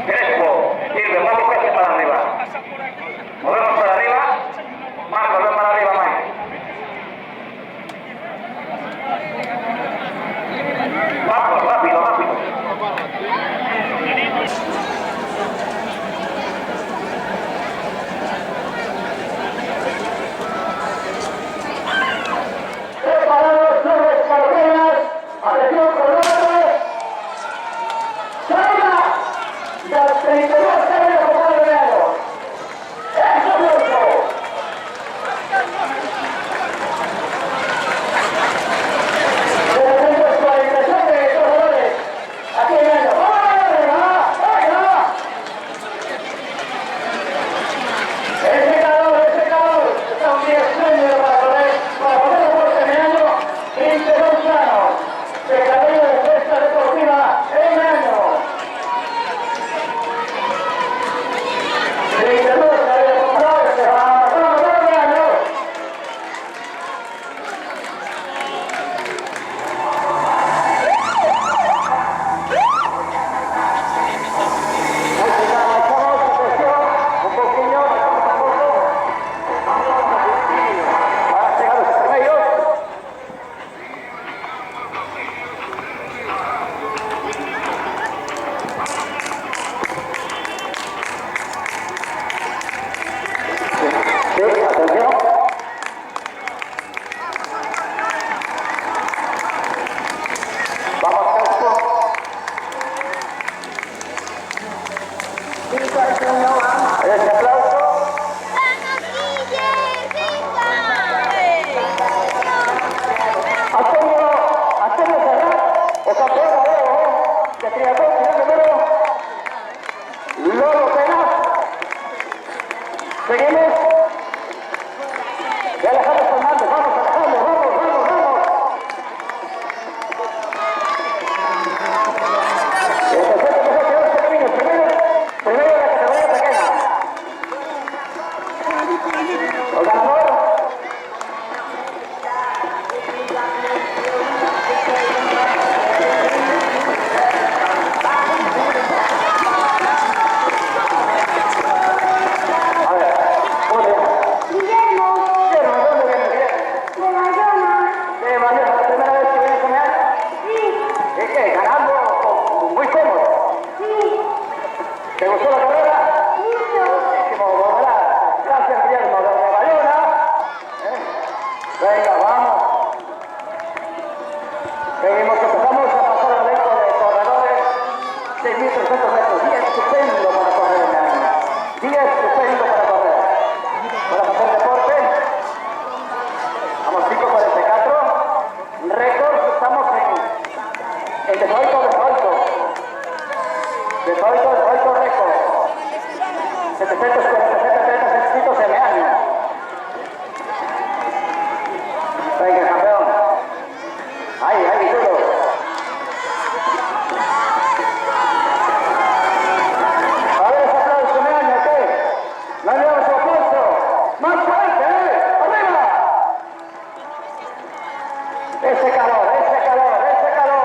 Crespo, sirve, vamos casi para arriba. Movemos para arriba. Marcos, ven para arriba, Mike. Vamos, rápido, rápido. Preparados, nueve carreras. Atención, corredores. ¡Salga! Las 32 carreras por cada grado. ¡Eso es lo! Seguimos. Ya Alejandro Fernández, vamos Alejandro, vamos, vamos, vamos. El tercero que se quedó primero de la categoría pequeña. El ganador. ¿Te gustó la carrera? Muchísimo, gracias Guillermo, desde Bayona. Venga, vamos. Seguimos, empezamos a pasar al elenco de corredores. 6.300 metros, 10 estupendo para correr en el año. 10 estupendo para correr. Para hacer deporte. Vamos, 5:44. Récord, estamos en defaulto. Defaulto récord. 747 inscritos en el año. Venga, campeón. Ahí, duro. A ver, ese aplauso en el año, ¿qué? No le damos su aplauso. ¡Más fuerte, ¡arriba! Ese calor.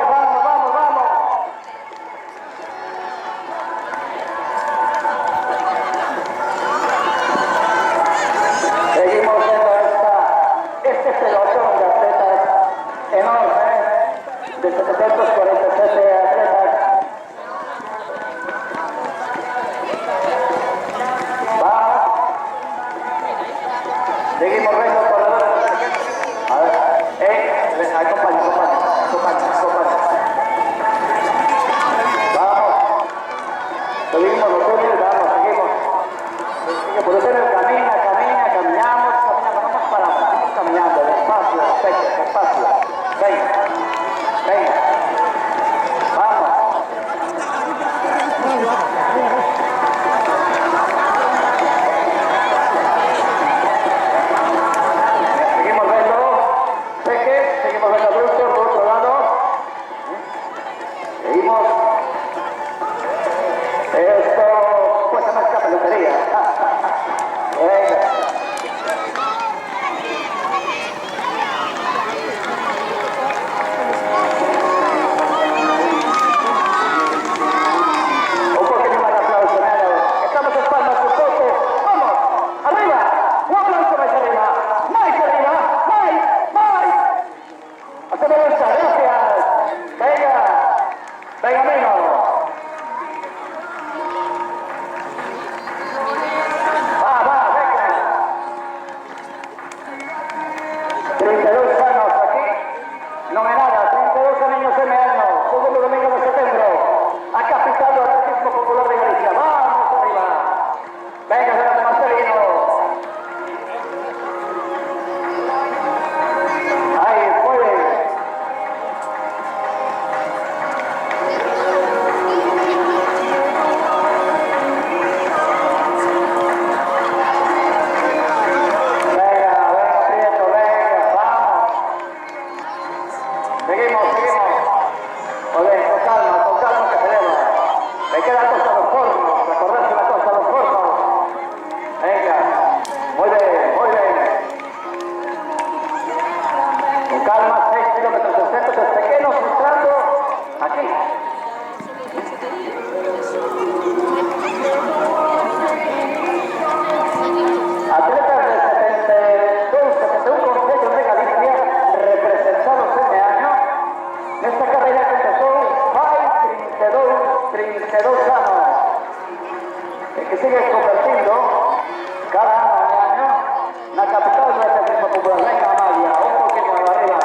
Vamos. Seguimos viendo este pelotón de atletas enorme, de 747 atletas. Vamos. Seguimos viendo corredores. A ver, acompaña. Vamos. Seguimos los túneles, seguimos. Por eso camina, caminamos, vamos para atrás, caminando, despacio. Venga. Vamos. Seguimos viendo Peque, seguimos viendo adultos por otro lado. Seguimos. Esto cuesta más que la peluquería. Venga. que sigue convirtiendo cada año la capital del atletismo popular, Reina Amalia, un poquito arriba.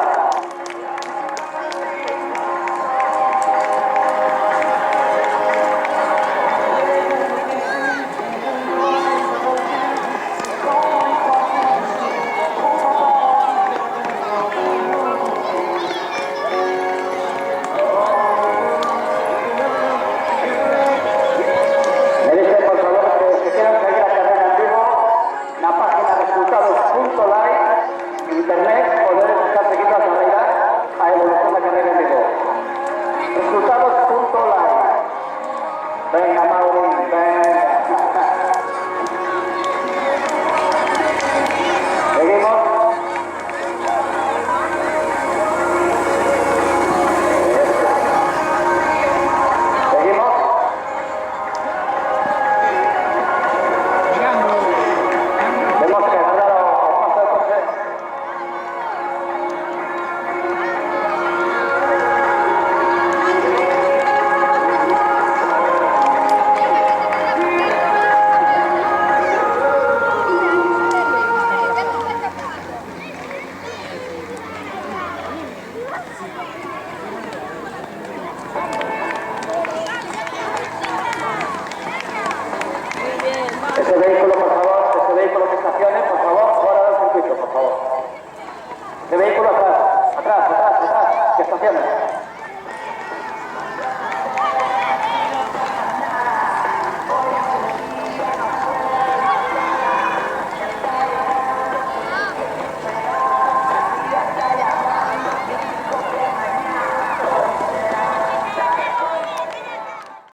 Internet, poder estar seguindo a carreira, a evolución da carreira en vivo. Resultados.live. Venga, Mauri, venga. Seguimos. Seguimos. Vemos que agarrar o paso de coche. Ese vehículo, por favor, ese vehículo que estacione, por favor, fuera del circuito, por favor. Ese vehículo atrás, que estacione.